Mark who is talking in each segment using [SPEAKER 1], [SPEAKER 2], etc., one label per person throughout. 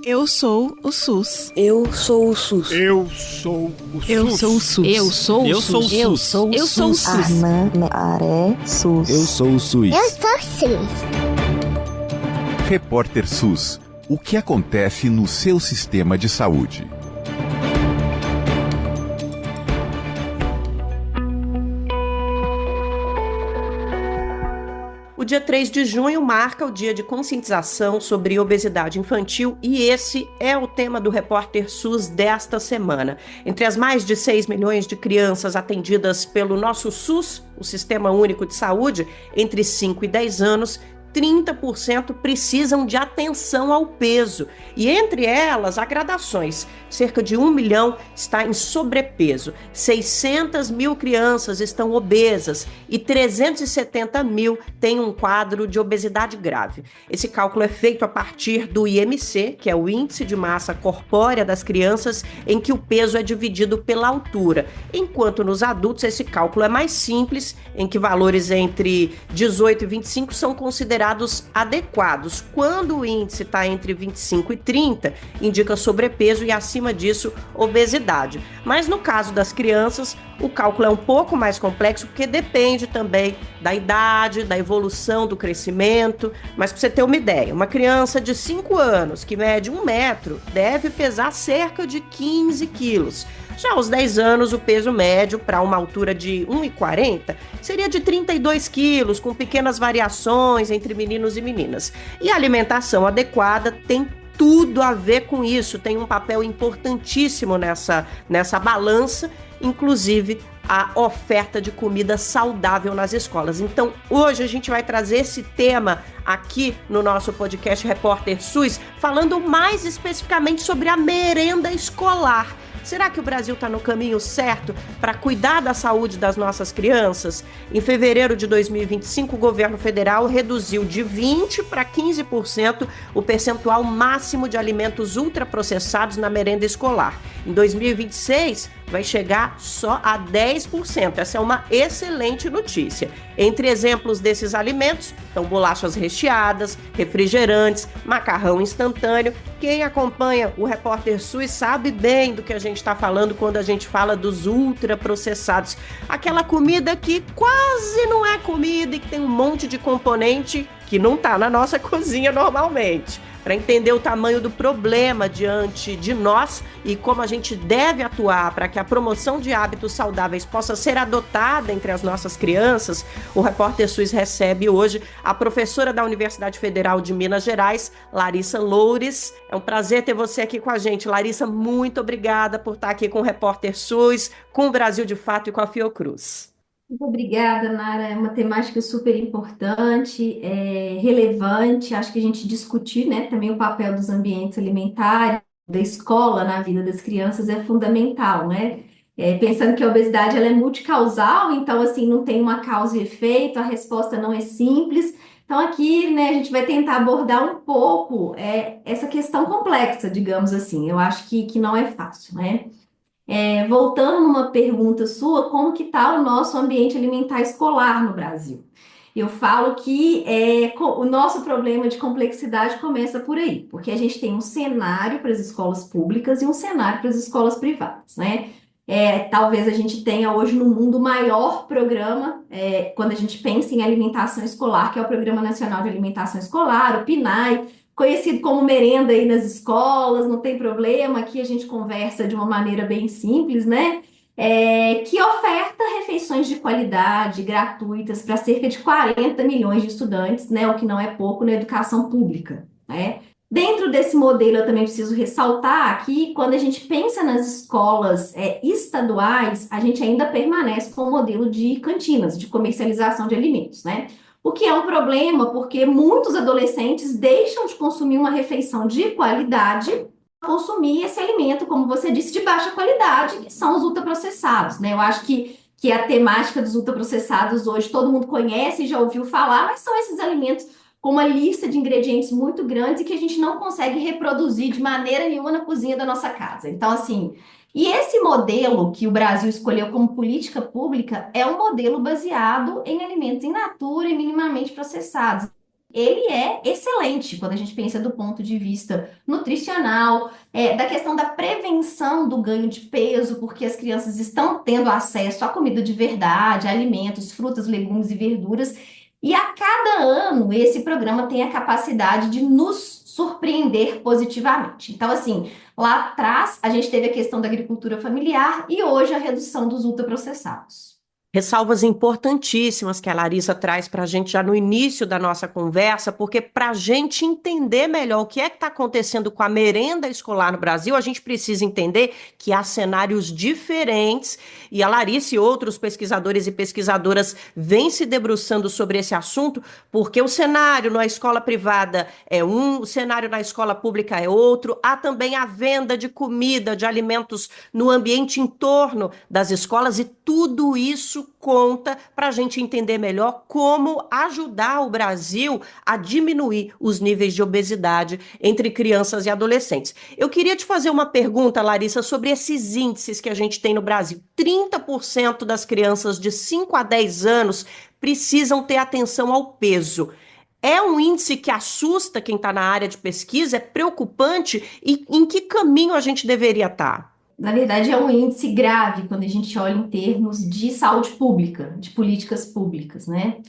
[SPEAKER 1] Eu sou o SUS.
[SPEAKER 2] Eu sou o SUS.
[SPEAKER 3] Eu sou o SUS.
[SPEAKER 1] Eu sou o SUS.
[SPEAKER 4] Eu sou o
[SPEAKER 3] Eu sou o
[SPEAKER 4] SUS.
[SPEAKER 3] SUS.
[SPEAKER 4] Eu sou o
[SPEAKER 1] Eu sou o
[SPEAKER 4] SUS.
[SPEAKER 1] SUS.
[SPEAKER 2] Aré, SUS.
[SPEAKER 5] Eu sou o SUS.
[SPEAKER 6] Eu sou SUS.
[SPEAKER 7] Repórter SUS. O que acontece no seu sistema de saúde?
[SPEAKER 8] O dia 3 de junho marca o dia de conscientização sobre obesidade infantil e esse é o tema do Repórter SUS desta semana. Entre as mais de 6 milhões de crianças atendidas pelo nosso SUS, o Sistema Único de Saúde, entre 5 e 10 anos, 30% precisam de atenção ao peso. E entre elas, há gradações. Cerca de 1 milhão está em sobrepeso. 600 mil crianças estão obesas e 370 mil têm um quadro de obesidade grave. Esse cálculo é feito a partir do IMC, que é o Índice de Massa Corpórea das Crianças, em que o peso é dividido pela altura. Enquanto nos adultos esse cálculo é mais simples, em que valores entre 18 e 25 são considerados adequados. Quando o índice está entre 25 e 30, indica sobrepeso e acima disso, obesidade. Mas no caso das crianças, o cálculo é um pouco mais complexo porque depende também da idade, da evolução do crescimento. Mas para você ter uma ideia, uma criança de 5 anos que mede 1 metro deve pesar cerca de 15 quilos. Já aos 10 anos, o peso médio para uma altura de 1,40 seria de 32 quilos, com pequenas variações entre meninos e meninas. E a alimentação adequada tem tudo a ver com isso, tem um papel importantíssimo nessa balança, inclusive a oferta de comida saudável nas escolas. Então, hoje a gente vai trazer esse tema aqui no nosso podcast Repórter SUS, falando mais especificamente sobre a merenda escolar. Será que o Brasil está no caminho certo para cuidar da saúde das nossas crianças? Em fevereiro de 2025, o governo federal reduziu de 20% para 15% o percentual máximo de alimentos ultraprocessados na merenda escolar. Em 2026, vai chegar só a 10%. Essa é uma excelente notícia. Entre exemplos desses alimentos estão bolachas recheadas, refrigerantes, macarrão instantâneo. Quem acompanha o Repórter SUS sabe bem do que a gente está falando quando a gente fala dos ultraprocessados. Aquela comida que quase não é comida e que tem um monte de componente que não está na nossa cozinha normalmente. Para entender o tamanho do problema diante de nós e como a gente deve atuar para que a promoção de hábitos saudáveis possa ser adotada entre as nossas crianças, o Repórter SUS recebe hoje a professora da Universidade Federal de Minas Gerais, Larissa Loures. É um prazer ter você aqui com a gente. Larissa, muito obrigada por estar aqui com o Repórter SUS, com o Brasil de Fato e com a Fiocruz.
[SPEAKER 9] Muito obrigada, Nara. É uma temática super importante, relevante. Acho que a gente discutir, né, também o papel dos ambientes alimentares, da escola na vida das crianças é fundamental, né? Pensando que a obesidade ela é multicausal, então, assim, não tem uma causa e efeito, a resposta não é simples. Então, aqui, né, a gente vai tentar abordar um pouco essa questão complexa, digamos assim. Eu acho que não é fácil, né? Voltando numa pergunta sua, como que está o nosso ambiente alimentar escolar no Brasil? Eu falo que o nosso problema de complexidade começa por aí, porque a gente tem um cenário para as escolas públicas e um cenário para as escolas privadas, né? Talvez a gente tenha hoje no mundo o maior programa, quando a gente pensa em alimentação escolar, que é o Programa Nacional de Alimentação Escolar, o PNAE, conhecido como merenda aí nas escolas, não tem problema, aqui a gente conversa de uma maneira bem simples, né? Que oferta refeições de qualidade, gratuitas, para cerca de 40 milhões de estudantes, né? O que não é pouco na educação pública, né? Dentro desse modelo, eu também preciso ressaltar que quando a gente pensa nas escolas estaduais, a gente ainda permanece com o modelo de cantinas, de comercialização de alimentos, né? O que é um problema, porque muitos adolescentes deixam de consumir uma refeição de qualidade, consumir esse alimento, como você disse, de baixa qualidade, que são os ultraprocessados, né? Eu acho que a temática dos ultraprocessados hoje todo mundo conhece e já ouviu falar, mas são esses alimentos com uma lista de ingredientes muito grande e que a gente não consegue reproduzir de maneira nenhuma na cozinha da nossa casa. Então, assim, e esse modelo que o Brasil escolheu como política pública é um modelo baseado em alimentos in natura e minimamente processados. ele é excelente quando a gente pensa do ponto de vista nutricional, da questão da prevenção do ganho de peso, porque as crianças estão tendo acesso à comida de verdade, a alimentos, frutas, legumes e verduras, e a cada ano esse programa tem a capacidade de nos surpreender positivamente. Então, assim, lá atrás a gente teve a questão da agricultura familiar e hoje a redução dos ultraprocessados.
[SPEAKER 8] Ressalvas importantíssimas que a Larissa traz para a gente já no início da nossa conversa, porque para a gente entender melhor o que é que está acontecendo com a merenda escolar no Brasil, a gente precisa entender que há cenários diferentes e a Larissa e outros pesquisadores e pesquisadoras vêm se debruçando sobre esse assunto, porque o cenário na escola privada é um, o cenário na escola pública é outro, há também a venda de comida, de alimentos no ambiente em torno das escolas e tudo isso conta para a gente entender melhor como ajudar o Brasil a diminuir os níveis de obesidade entre crianças e adolescentes. Eu queria te fazer uma pergunta, Larissa, sobre esses índices que a gente tem no Brasil. 30% das crianças de 5 a 10 anos precisam ter atenção ao peso. É um índice que assusta quem está na área de pesquisa, é preocupante e em que caminho a gente deveria estar?
[SPEAKER 9] Na verdade, é um índice grave quando a gente olha em termos de saúde pública, de políticas públicas, né?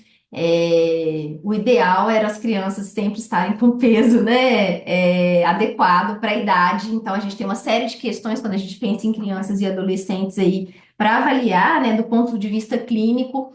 [SPEAKER 9] O ideal era as crianças sempre estarem com peso, né, adequado para a idade. Então, a gente tem uma série de questões quando a gente pensa em crianças e adolescentes aí para avaliar, né, do ponto de vista clínico.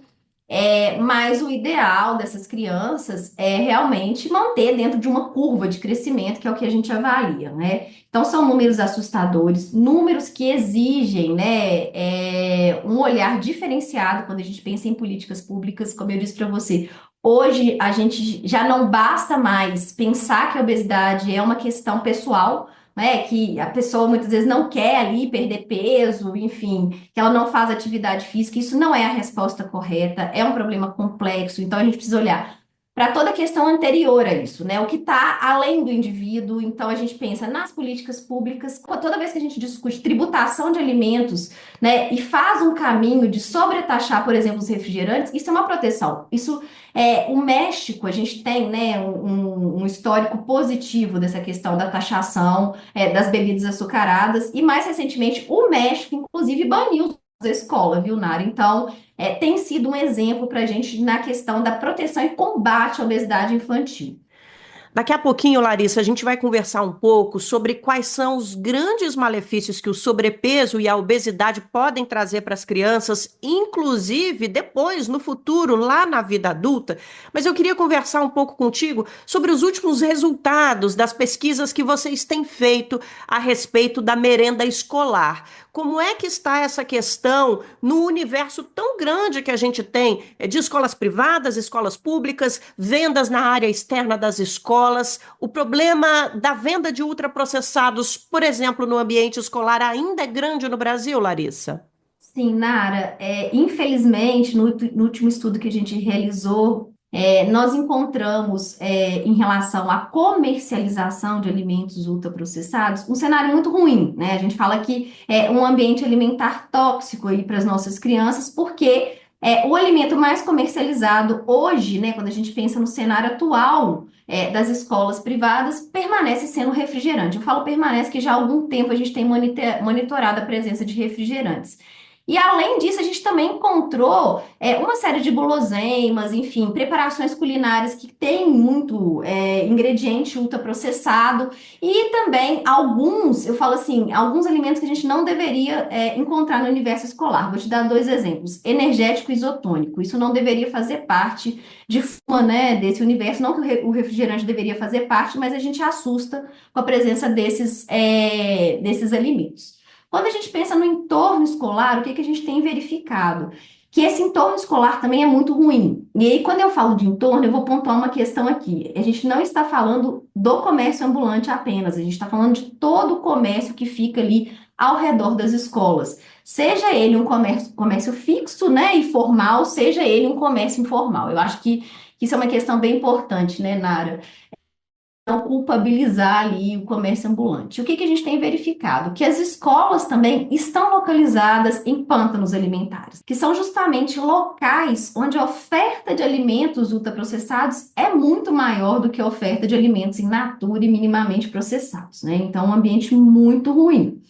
[SPEAKER 9] Mas o ideal dessas crianças é realmente manter dentro de uma curva de crescimento, que é o que a gente avalia, né? Então, são números assustadores, números que exigem, né, um olhar diferenciado quando a gente pensa em políticas públicas, como eu disse para você. Hoje, a gente já não basta mais pensar que a obesidade é uma questão pessoal, né, que a pessoa muitas vezes não quer ali perder peso, enfim, que ela não faz atividade física, isso não é a resposta correta, é um problema complexo, então a gente precisa olhar para toda a questão anterior a isso, né? O que está além do indivíduo, então a gente pensa nas políticas públicas, toda vez que a gente discute tributação de alimentos, né, e faz um caminho de sobretaxar, por exemplo, os refrigerantes, isso é uma proteção. Isso o México, a gente tem, né, um histórico positivo dessa questão da taxação das bebidas açucaradas, e mais recentemente o México, inclusive, baniu da escola, viu, Nara? Então, tem sido um exemplo para a gente na questão da proteção e combate à obesidade infantil.
[SPEAKER 8] Daqui a pouquinho, Larissa, a gente vai conversar um pouco sobre quais são os grandes malefícios que o sobrepeso e a obesidade podem trazer para as crianças, inclusive depois, no futuro, lá na vida adulta. Mas eu queria conversar um pouco contigo sobre os últimos resultados das pesquisas que vocês têm feito a respeito da merenda escolar. Como é que está essa questão no universo tão grande que a gente tem de escolas privadas, escolas públicas, vendas na área externa das escolas? O problema da venda de ultraprocessados, por exemplo, no ambiente escolar ainda é grande no Brasil, Larissa?
[SPEAKER 9] Sim, Nara, infelizmente, no último estudo que a gente realizou, nós encontramos, em relação à comercialização de alimentos ultraprocessados, um cenário muito ruim, né? A gente fala que é um ambiente alimentar tóxico aí para as nossas crianças, porque o alimento mais comercializado hoje, né, quando a gente pensa no cenário atual, das escolas privadas, permanece sendo refrigerante. Eu falo permanece que já há algum tempo a gente tem monitorado a presença de refrigerantes. E além disso, a gente também encontrou uma série de guloseimas, enfim, preparações culinárias que têm muito ingrediente ultraprocessado e também alguns, eu falo assim, alguns alimentos que a gente não deveria encontrar no universo escolar. Vou te dar dois exemplos: energético e isotônico. Isso não deveria fazer parte de forma, né, desse universo, não que o refrigerante deveria fazer parte, mas a gente assusta com a presença desses alimentos. Quando a gente pensa no entorno escolar, o que que a gente tem verificado? Que esse entorno escolar também é muito ruim. E aí, quando eu falo de entorno, eu vou pontuar uma questão aqui. A gente não está falando do comércio ambulante apenas, a gente está falando de todo o comércio que fica ali ao redor das escolas. Seja ele um comércio fixo, né, e formal, seja ele um comércio informal. Eu acho que isso é uma questão bem importante, né, Nara? culpabilizar ali o comércio ambulante. O que que a gente tem verificado? Que as escolas também estão localizadas em pântanos alimentares, que são justamente locais onde a oferta de alimentos ultraprocessados é muito maior do que a oferta de alimentos in natura e minimamente processados, né? Então, um ambiente muito ruim.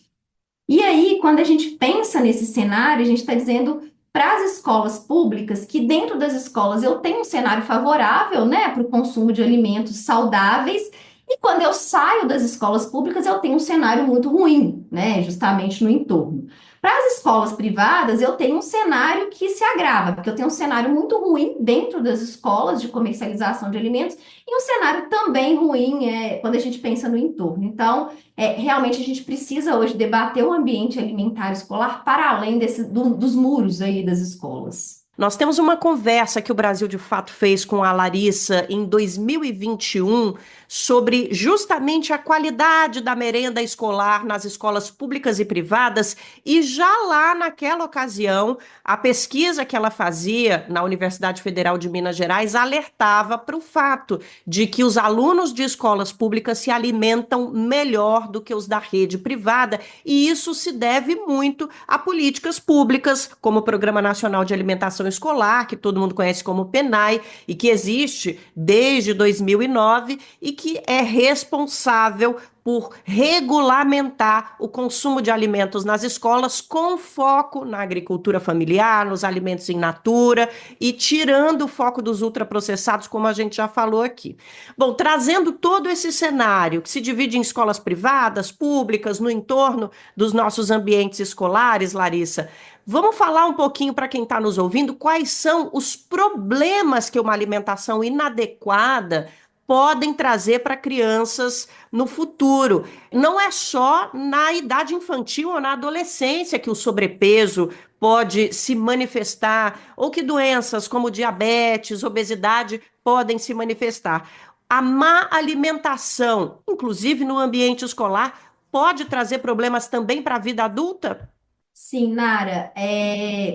[SPEAKER 9] E aí, quando a gente pensa nesse cenário, a gente está dizendo para as escolas públicas que dentro das escolas eu tenho um cenário favorável, né, para o consumo de alimentos saudáveis, e quando eu saio das escolas públicas eu tenho um cenário muito ruim, né, justamente no entorno. Para as escolas privadas, eu tenho um cenário que se agrava, porque eu tenho um cenário muito ruim dentro das escolas de comercialização de alimentos e um cenário também ruim quando a gente pensa no entorno. Então, realmente a gente precisa hoje debater o ambiente alimentar escolar para além dos muros aí das escolas.
[SPEAKER 8] Nós temos uma conversa que o Brasil de Fato fez com a Larissa em 2021 sobre justamente a qualidade da merenda escolar nas escolas públicas e privadas, e já lá naquela ocasião, a pesquisa que ela fazia na Universidade Federal de Minas Gerais alertava para o fato de que os alunos de escolas públicas se alimentam melhor do que os da rede privada, e isso se deve muito a políticas públicas, como o Programa Nacional de Alimentação Escolar, que todo mundo conhece como PNAE, e que existe desde 2009 e que é responsável por regulamentar o consumo de alimentos nas escolas com foco na agricultura familiar, nos alimentos in natura e tirando o foco dos ultraprocessados, como a gente já falou aqui. Bom, trazendo todo esse cenário que se divide em escolas privadas, públicas, no entorno dos nossos ambientes escolares, Larissa, vamos falar um pouquinho para quem está nos ouvindo quais são os problemas que uma alimentação inadequada podem trazer para crianças no futuro. Não é só na idade infantil ou na adolescência que o sobrepeso pode se manifestar, ou que doenças como diabetes, obesidade podem se manifestar. A má alimentação, inclusive no ambiente escolar, pode trazer problemas também para a vida adulta?
[SPEAKER 9] Sim, Nara,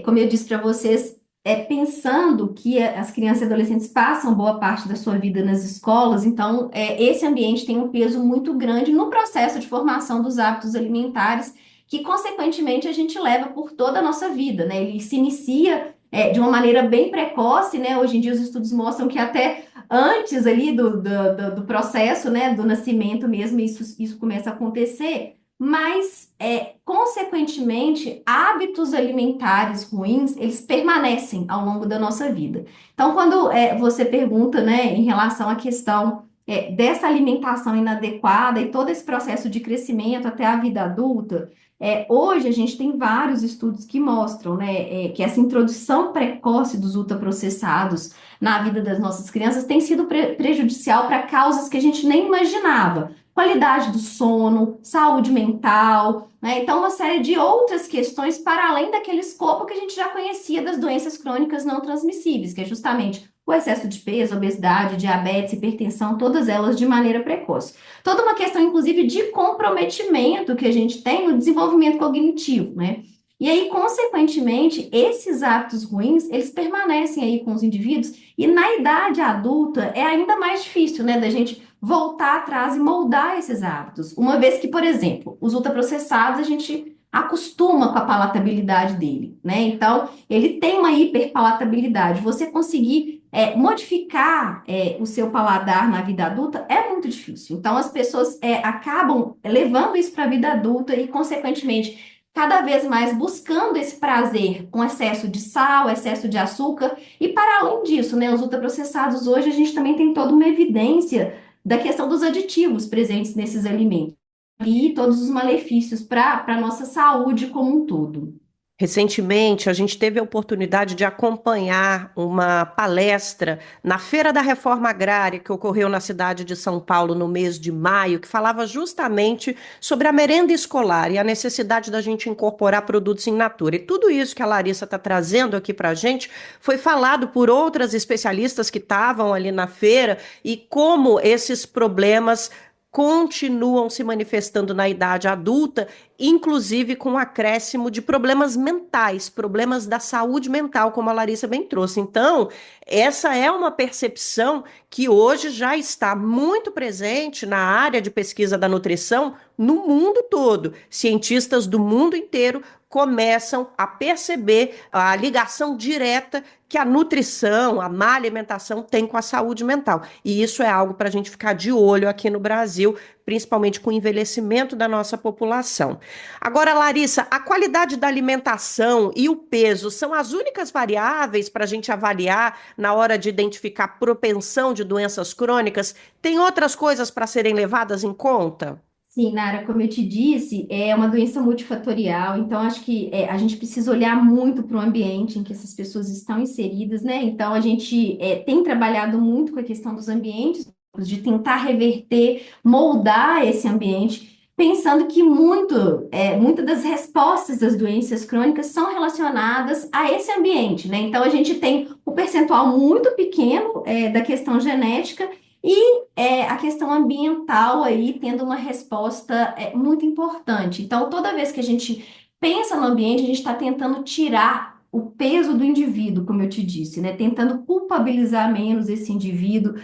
[SPEAKER 9] como eu disse para vocês, pensando que as crianças e adolescentes passam boa parte da sua vida nas escolas, então esse ambiente tem um peso muito grande no processo de formação dos hábitos alimentares, que consequentemente a gente leva por toda a nossa vida, né? Ele se inicia de uma maneira bem precoce, né? Hoje em dia os estudos mostram que até antes ali do processo, né, do nascimento mesmo, isso começa a acontecer. Mas, consequentemente, hábitos alimentares ruins, eles permanecem ao longo da nossa vida. Então, quando você pergunta, né, em relação à questão dessa alimentação inadequada e todo esse processo de crescimento até a vida adulta, hoje a gente tem vários estudos que mostram, né, que essa introdução precoce dos ultraprocessados na vida das nossas crianças tem sido prejudicial para causas que a gente nem imaginava. Qualidade do sono, saúde mental, né? Então, uma série de outras questões para além daquele escopo que a gente já conhecia das doenças crônicas não transmissíveis, que é justamente o excesso de peso, obesidade, diabetes, hipertensão, todas elas de maneira precoce. Toda uma questão, inclusive, de comprometimento que a gente tem no desenvolvimento cognitivo, né? E aí, consequentemente, esses hábitos ruins, eles permanecem aí com os indivíduos, e na idade adulta é ainda mais difícil, né, da gente voltar atrás e moldar esses hábitos. Uma vez que, por exemplo, os ultraprocessados, a gente acostuma com a palatabilidade dele, né? Então, ele tem uma hiperpalatabilidade. Você conseguir modificar o seu paladar na vida adulta é muito difícil. Então, as pessoas acabam levando isso para a vida adulta e, consequentemente, cada vez mais buscando esse prazer com excesso de sal, excesso de açúcar. E, para além disso, né, os ultraprocessados hoje, a gente também tem toda uma evidência da questão dos aditivos presentes nesses alimentos e todos os malefícios para a nossa saúde como um todo.
[SPEAKER 8] Recentemente, a gente teve a oportunidade de acompanhar uma palestra na Feira da Reforma Agrária, que ocorreu na cidade de São Paulo no mês de maio, que falava justamente sobre a merenda escolar e a necessidade da gente incorporar produtos in natura. E tudo isso que a Larissa está trazendo aqui para a gente foi falado por outras especialistas que estavam ali na feira e como esses problemas continuam se manifestando na idade adulta, inclusive com o acréscimo de problemas mentais, problemas da saúde mental, como a Larissa bem trouxe. Então, essa é uma percepção que hoje já está muito presente na área de pesquisa da nutrição no mundo todo. Cientistas do mundo inteiro começam a perceber a ligação direta que a nutrição, a má alimentação tem com a saúde mental. E isso é algo para a gente ficar de olho aqui no Brasil, principalmente com o envelhecimento da nossa população. Agora, Larissa, a qualidade da alimentação e o peso são as únicas variáveis para a gente avaliar na hora de identificar propensão de doenças crônicas? Tem outras coisas para serem levadas em conta?
[SPEAKER 9] Sim, Nara, como eu te disse, é uma doença multifatorial, então acho que a gente precisa olhar muito para o ambiente em que essas pessoas estão inseridas, né? Então a gente tem trabalhado muito com a questão dos ambientes, de tentar reverter, moldar esse ambiente, pensando que muitas das respostas das doenças crônicas são relacionadas a esse ambiente, né? Então a gente tem um percentual muito pequeno da questão genética e a questão ambiental aí tendo uma resposta muito importante. Então, toda vez que a gente pensa no ambiente, a gente está tentando tirar o peso do indivíduo, como eu te disse, né? Tentando culpabilizar menos esse indivíduo,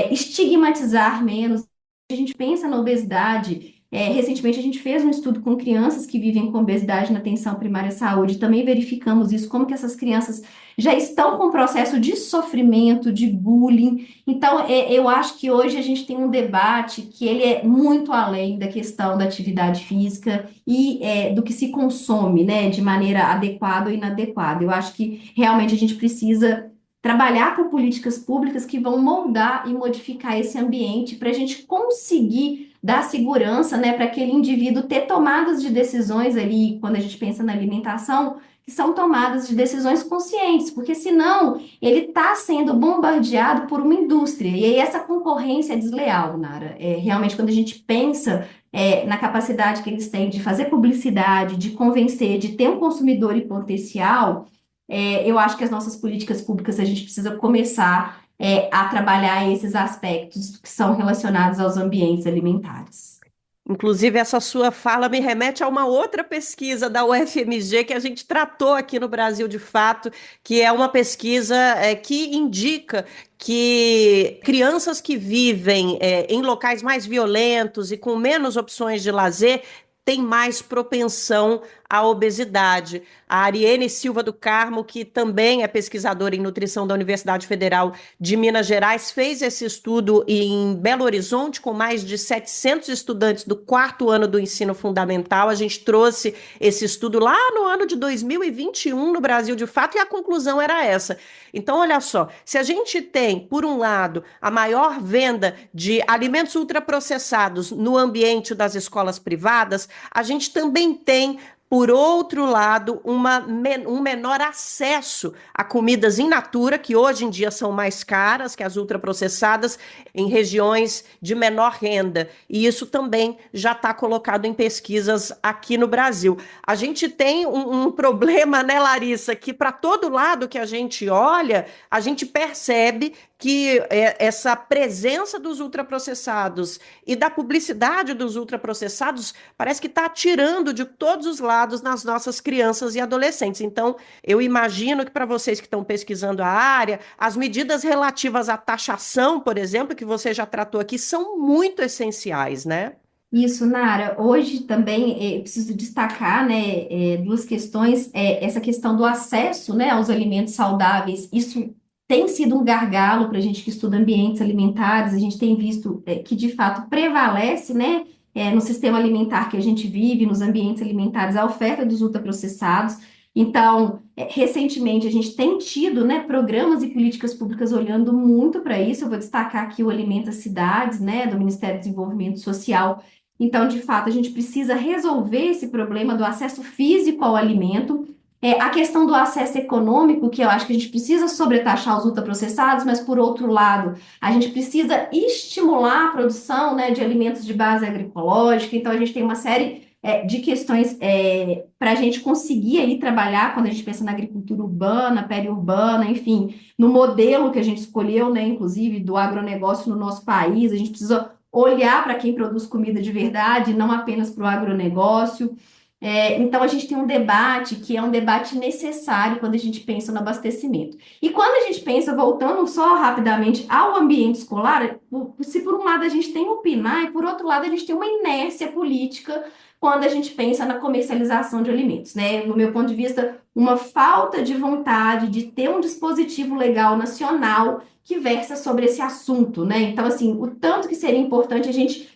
[SPEAKER 9] estigmatizar menos. A gente pensa na obesidade. Recentemente, a gente fez um estudo com crianças que vivem com obesidade na atenção primária à saúde. Também verificamos isso, como que essas crianças já estão com um processo de sofrimento, de bullying. Então, eu acho que hoje a gente tem um debate que ele é muito além da questão da atividade física e do que se consome, né, de maneira adequada ou inadequada. Eu acho que realmente a gente precisa trabalhar com políticas públicas que vão moldar e modificar esse ambiente para a gente conseguir dar segurança, né, para aquele indivíduo ter tomadas de decisões ali, quando a gente pensa na alimentação, que são tomadas de decisões conscientes, porque senão ele está sendo bombardeado por uma indústria, e aí essa concorrência é desleal, Nara. Realmente, quando a gente pensa na capacidade que eles têm de fazer publicidade, de convencer, de ter um consumidor em potencial, eu acho que as nossas políticas públicas, a gente precisa começar a trabalhar esses aspectos que são relacionados aos ambientes alimentares.
[SPEAKER 8] Inclusive, essa sua fala me remete a uma outra pesquisa da UFMG que a gente tratou aqui no Brasil de fato, que é uma pesquisa que indica que crianças que vivem em locais mais violentos e com menos opções de lazer têm mais propensão à obesidade. A Ariene Silva do Carmo, que também é pesquisadora em nutrição da Universidade Federal de Minas Gerais, fez esse estudo em Belo Horizonte com mais de 700 estudantes do 4º ano do ensino fundamental. A gente trouxe esse estudo lá no ano de 2021 no Brasil de fato e a conclusão era essa. Então, olha só, se a gente tem, por um lado, a maior venda de alimentos ultraprocessados no ambiente das escolas privadas, a gente também tem, por outro lado, um menor acesso a comidas in natura, que hoje em dia são mais caras que as ultraprocessadas, em regiões de menor renda. E isso também já está colocado em pesquisas aqui no Brasil. A gente tem um problema, né, Larissa, que para todo lado que a gente olha, a gente percebe que essa presença dos ultraprocessados e da publicidade dos ultraprocessados parece que está atirando de todos os lados nas nossas crianças e adolescentes. Então, eu imagino que para vocês que estão pesquisando a área, as medidas relativas à taxação, por exemplo, que você já tratou aqui, são muito essenciais, né?
[SPEAKER 9] Isso, Nara. Hoje também preciso destacar, né, duas questões. Essa questão do acesso, né, aos alimentos saudáveis. Isso tem sido um gargalo para a gente que estuda ambientes alimentares. A gente tem visto que, de fato, prevalece, né, no sistema alimentar que a gente vive, nos ambientes alimentares, a oferta dos ultraprocessados. Então, recentemente, a gente tem tido, né, programas e políticas públicas olhando muito para isso. Eu vou destacar aqui o Alimenta Cidades, né, do Ministério do Desenvolvimento Social. Então, de fato, a gente precisa resolver esse problema do acesso físico ao alimento. A questão do acesso econômico, que eu acho que a gente precisa sobretaxar os ultraprocessados, mas, por outro lado, a gente precisa estimular a produção, né, de alimentos de base agroecológica. Então, a gente tem uma série de questões para a gente conseguir aí trabalhar quando a gente pensa na agricultura urbana, periurbana, enfim, no modelo que a gente escolheu, né, inclusive, do agronegócio no nosso país. A gente precisa olhar para quem produz comida de verdade, não apenas para o agronegócio. Então, a gente tem um debate que é um debate necessário quando a gente pensa no abastecimento. E quando a gente pensa, voltando só rapidamente ao ambiente escolar, se por um lado a gente tem o PNAE, e por outro lado a gente tem uma inércia política quando a gente pensa na comercialização de alimentos, né? No meu ponto de vista, uma falta de vontade de ter um dispositivo legal nacional que versa sobre esse assunto, né? Então, assim, o tanto que seria importante a gente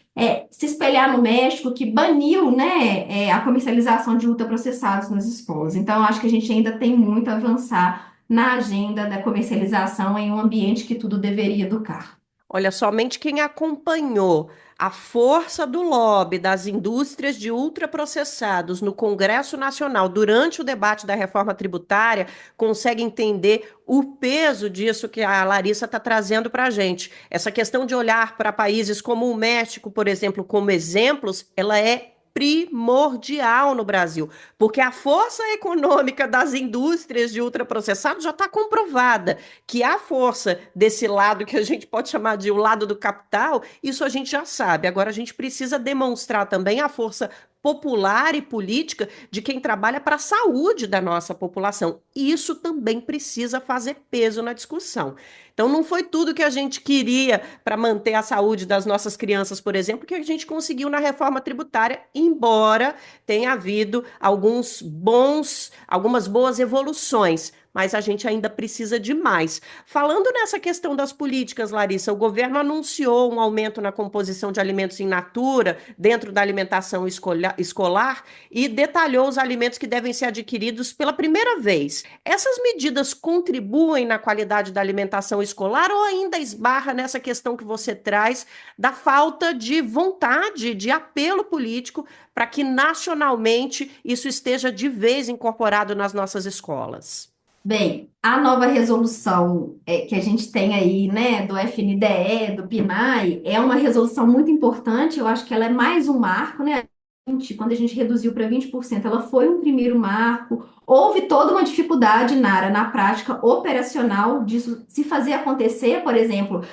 [SPEAKER 9] se espelhar no México, que baniu, né, a comercialização de ultraprocessados nas escolas. Então, eu acho que a gente ainda tem muito a avançar na agenda da comercialização em um ambiente que tudo deveria educar.
[SPEAKER 8] Olha, somente quem acompanhou a força do lobby das indústrias de ultraprocessados no Congresso Nacional durante o debate da reforma tributária consegue entender o peso disso que a Larissa está trazendo para a gente. Essa questão de olhar para países como o México, por exemplo, como exemplos, ela é primordial no Brasil, porque a força econômica das indústrias de ultraprocessados já está comprovada, que a força desse lado que a gente pode chamar de o lado do capital, isso a gente já sabe. Agora a gente precisa demonstrar também a força popular e política de quem trabalha para a saúde da nossa população. E isso também precisa fazer peso na discussão. Então, não foi tudo que a gente queria para manter a saúde das nossas crianças, por exemplo, que a gente conseguiu na reforma tributária, embora tenha havido algumas boas evoluções, mas a gente ainda precisa de mais. Falando nessa questão das políticas, Larissa, o governo anunciou um aumento na composição de alimentos in natura dentro da alimentação escolar e detalhou os alimentos que devem ser adquiridos pela primeira vez. Essas medidas contribuem na qualidade da alimentação escolar ou ainda esbarra nessa questão que você traz da falta de vontade, de apelo político para que nacionalmente isso esteja de vez incorporado nas nossas escolas?
[SPEAKER 9] Bem, a nova resolução que a gente tem aí, né, do FNDE, do PNAE, é uma resolução muito importante. Eu acho que ela é mais um marco, né? Quando a gente reduziu para 20%, ela foi um primeiro marco. Houve toda uma dificuldade, Nara, na prática operacional disso se fazer acontecer, por exemplo,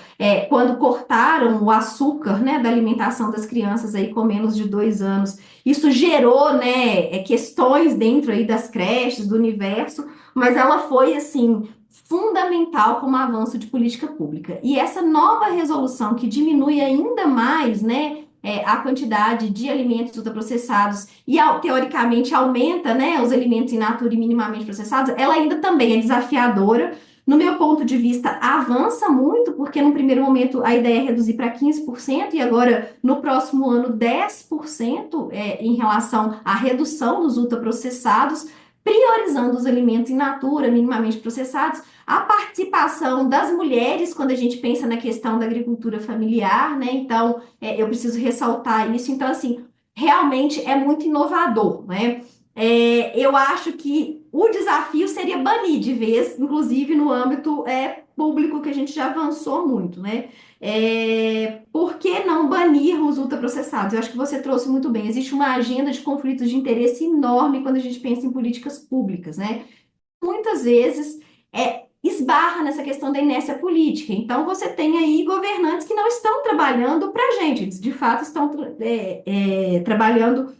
[SPEAKER 9] quando cortaram o açúcar, né, da alimentação das crianças aí com menos de 2 anos. Isso gerou, né, questões dentro aí das creches, do universo, mas ela foi, assim, fundamental como avanço de política pública. E essa nova resolução que diminui ainda mais, né, a quantidade de alimentos ultraprocessados e, teoricamente, aumenta, né, os alimentos in natura e minimamente processados, ela ainda também é desafiadora. No meu ponto de vista, avança muito, porque no primeiro momento a ideia é reduzir para 15% e agora, no próximo ano, 10% em relação à redução dos ultraprocessados, priorizando os alimentos in natura, minimamente processados, a participação das mulheres, quando a gente pensa na questão da agricultura familiar, né? Então, eu preciso ressaltar isso. Então, assim, realmente é muito inovador, né? Eu acho que o desafio seria banir de vez, inclusive no âmbito público, que a gente já avançou muito, né? Por que não banir os ultraprocessados? Eu acho que você trouxe muito bem. Existe uma agenda de conflitos de interesse enorme quando a gente pensa em políticas públicas, né? Muitas vezes esbarra nessa questão da inércia política. Então, você tem aí governantes que não estão trabalhando para a gente, eles de fato estão trabalhando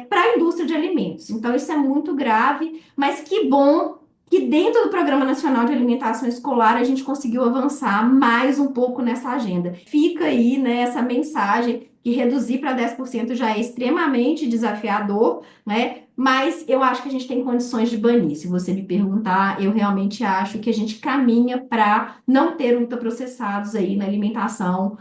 [SPEAKER 9] para a indústria de alimentos. Então, isso é muito grave, mas que bom que dentro do Programa Nacional de Alimentação Escolar a gente conseguiu avançar mais um pouco nessa agenda. Fica aí, né, essa mensagem que reduzir para 10% já é extremamente desafiador, né? Mas eu acho que a gente tem condições de banir. Se você me perguntar, eu realmente acho que a gente caminha para não ter ultraprocessados aí na alimentação,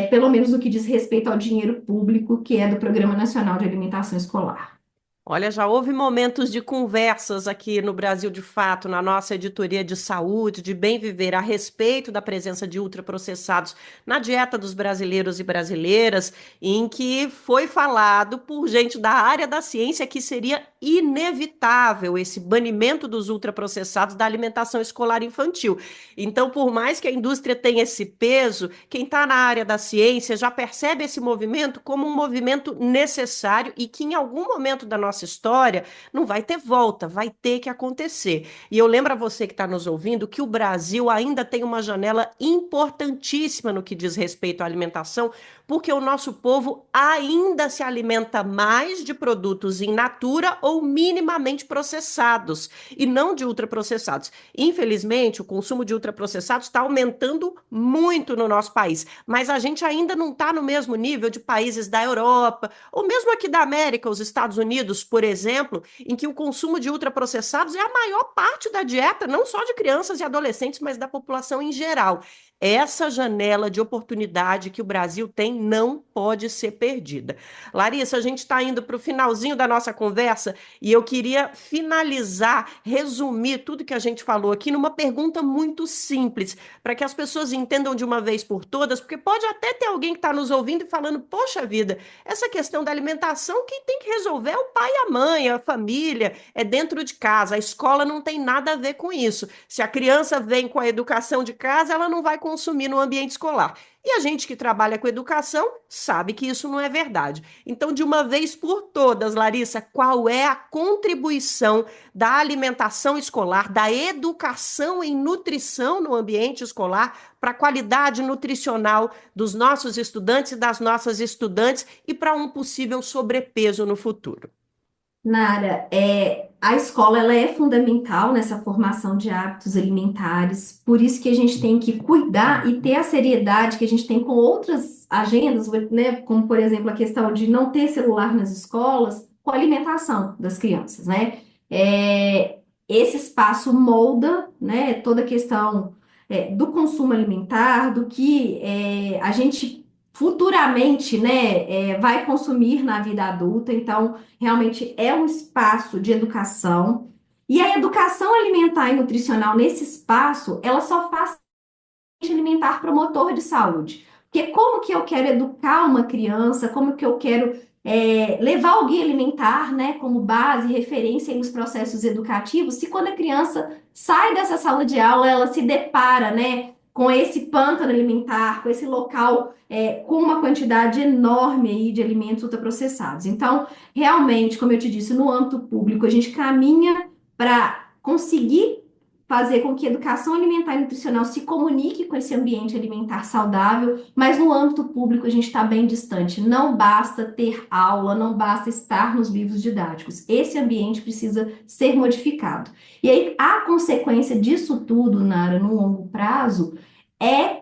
[SPEAKER 9] pelo menos no que diz respeito ao dinheiro público, que é do Programa Nacional de Alimentação Escolar.
[SPEAKER 8] Olha, já houve momentos de conversas aqui no Brasil de Fato, na nossa editoria de saúde, de bem viver, a respeito da presença de ultraprocessados na dieta dos brasileiros e brasileiras, em que foi falado por gente da área da ciência que seria inevitável esse banimento dos ultraprocessados da alimentação escolar infantil. Então, por mais que a indústria tenha esse peso, quem está na área da ciência já percebe esse movimento como um movimento necessário e que em algum momento da nossa história não vai ter volta, vai ter que acontecer. E eu lembro a você que está nos ouvindo que o Brasil ainda tem uma janela importantíssima no que diz respeito à alimentação, porque o nosso povo ainda se alimenta mais de produtos in natura ou minimamente processados, e não de ultraprocessados. Infelizmente, o consumo de ultraprocessados está aumentando muito no nosso país, mas a gente ainda não está no mesmo nível de países da Europa, ou mesmo aqui da América, os Estados Unidos, por exemplo, em que o consumo de ultraprocessados é a maior parte da dieta, não só de crianças e adolescentes, mas da população em geral. Essa janela de oportunidade que o Brasil tem não pode ser perdida. Larissa, a gente está indo para o finalzinho da nossa conversa e eu queria finalizar, resumir tudo que a gente falou aqui numa pergunta muito simples, para que as pessoas entendam de uma vez por todas, porque pode até ter alguém que está nos ouvindo e falando, poxa vida, essa questão da alimentação, quem tem que resolver é o pai e a mãe, a família, é dentro de casa, a escola não tem nada a ver com isso. Se a criança vem com a educação de casa, ela não vai consumir no ambiente escolar. E a gente que trabalha com educação sabe que isso não é verdade. Então, de uma vez por todas, Larissa, qual é a contribuição da alimentação escolar, da educação em nutrição no ambiente escolar para a qualidade nutricional dos nossos estudantes e das nossas estudantes e para um possível sobrepeso no futuro?
[SPEAKER 9] Nara, a escola ela é fundamental nessa formação de hábitos alimentares, por isso que a gente tem que cuidar e ter a seriedade que a gente tem com outras agendas, né, como por exemplo a questão de não ter celular nas escolas, com a alimentação das crianças, né? Esse espaço molda, né, toda a questão do consumo alimentar, do que a gente futuramente, né, vai consumir na vida adulta, então realmente é um espaço de educação. E a educação alimentar e nutricional nesse espaço, ela só faz alimentar promotor de saúde. Porque como que eu quero educar uma criança, como que eu quero levar o guia alimentar, né, como base, referência nos processos educativos, se quando a criança sai dessa sala de aula, ela se depara, né, com esse pântano alimentar, com esse local com uma quantidade enorme aí de alimentos ultraprocessados. Então, realmente, como eu te disse, no âmbito público, a gente caminha para conseguir fazer com que a educação alimentar e nutricional se comunique com esse ambiente alimentar saudável, mas no âmbito público a gente está bem distante. Não basta ter aula, não basta estar nos livros didáticos. Esse ambiente precisa ser modificado. E aí, a consequência disso tudo, Nara, no longo prazo, é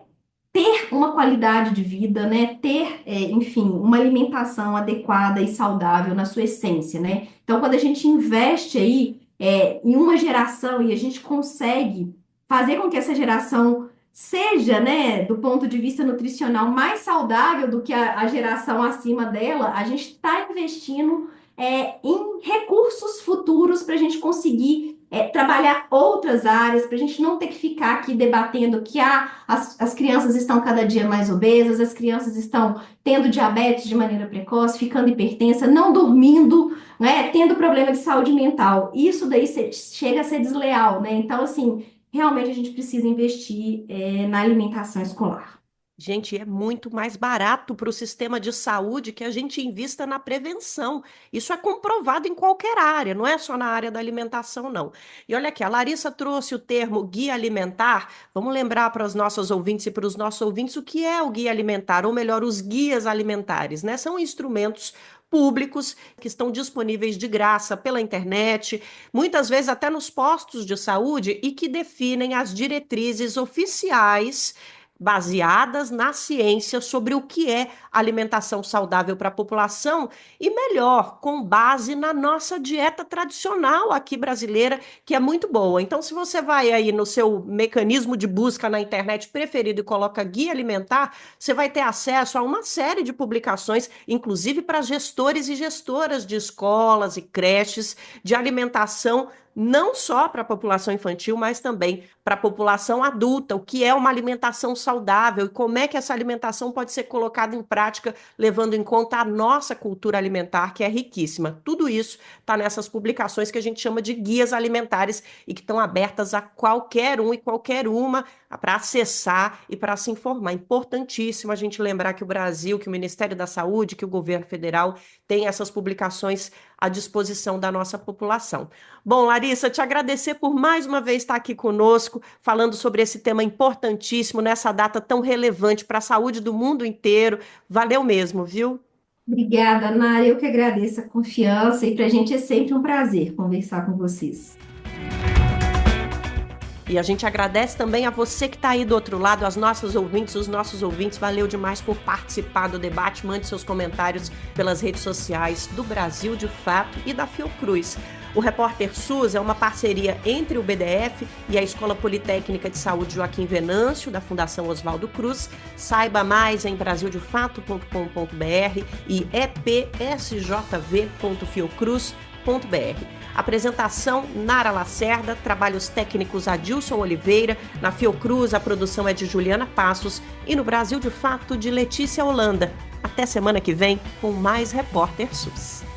[SPEAKER 9] ter uma qualidade de vida, né? Ter, enfim, uma alimentação adequada e saudável na sua essência, né? Então, quando a gente investe aí em uma geração e a gente consegue fazer com que essa geração seja, né, do ponto de vista nutricional, mais saudável do que a geração acima dela, a gente está investindo em recursos futuros para a gente conseguir trabalhar outras áreas, para a gente não ter que ficar aqui debatendo que as crianças estão cada dia mais obesas, as crianças estão tendo diabetes de maneira precoce, ficando hipertensa, não dormindo, né, tendo problema de saúde mental. Isso daí chega a ser desleal, né? Então, assim, realmente a gente precisa investir na alimentação escolar.
[SPEAKER 8] Gente, é muito mais barato para o sistema de saúde que a gente invista na prevenção. Isso é comprovado em qualquer área, não é só na área da alimentação, não. E olha aqui, a Larissa trouxe o termo guia alimentar. Vamos lembrar para os nossos ouvintes e para os nossos ouvintes o que é o guia alimentar, ou melhor, os guias alimentares, né? São instrumentos públicos que estão disponíveis de graça pela internet, muitas vezes até nos postos de saúde, e que definem as diretrizes oficiais baseadas na ciência sobre o que é alimentação saudável para a população e, melhor, com base na nossa dieta tradicional aqui brasileira, que é muito boa. Então, se você vai aí no seu mecanismo de busca na internet preferido e coloca guia alimentar, você vai ter acesso a uma série de publicações, inclusive para gestores e gestoras de escolas e creches de alimentação não só para a população infantil, mas também para a população adulta, o que é uma alimentação saudável e como é que essa alimentação pode ser colocada em prática, levando em conta a nossa cultura alimentar, que é riquíssima. Tudo isso está nessas publicações que a gente chama de guias alimentares e que estão abertas a qualquer um e qualquer uma para acessar e para se informar. Importantíssimo a gente lembrar que o Brasil, que o Ministério da Saúde, que o governo federal tem essas publicações à disposição da nossa população. Bom, Larissa, te agradecer por mais uma vez estar aqui conosco, falando sobre esse tema importantíssimo, nessa data tão relevante para a saúde do mundo inteiro. Valeu mesmo, viu?
[SPEAKER 9] Obrigada, Nara. Eu que agradeço a confiança e para a gente é sempre um prazer conversar com vocês.
[SPEAKER 8] E a gente agradece também a você que está aí do outro lado, as nossas ouvintes, os nossos ouvintes. Valeu demais por participar do debate. Mande seus comentários pelas redes sociais do Brasil de Fato e da Fiocruz. O Repórter SUS é uma parceria entre o BDF e a Escola Politécnica de Saúde Joaquim Venâncio, da Fundação Oswaldo Cruz. Saiba mais em brasildefato.com.br e epsjv.fiocruz.br. Apresentação, Nara Lacerda, trabalhos técnicos Adilson Oliveira, na Fiocruz a produção é de Juliana Passos e no Brasil de Fato de Letícia Holanda. Até semana que vem com mais Repórter SUS.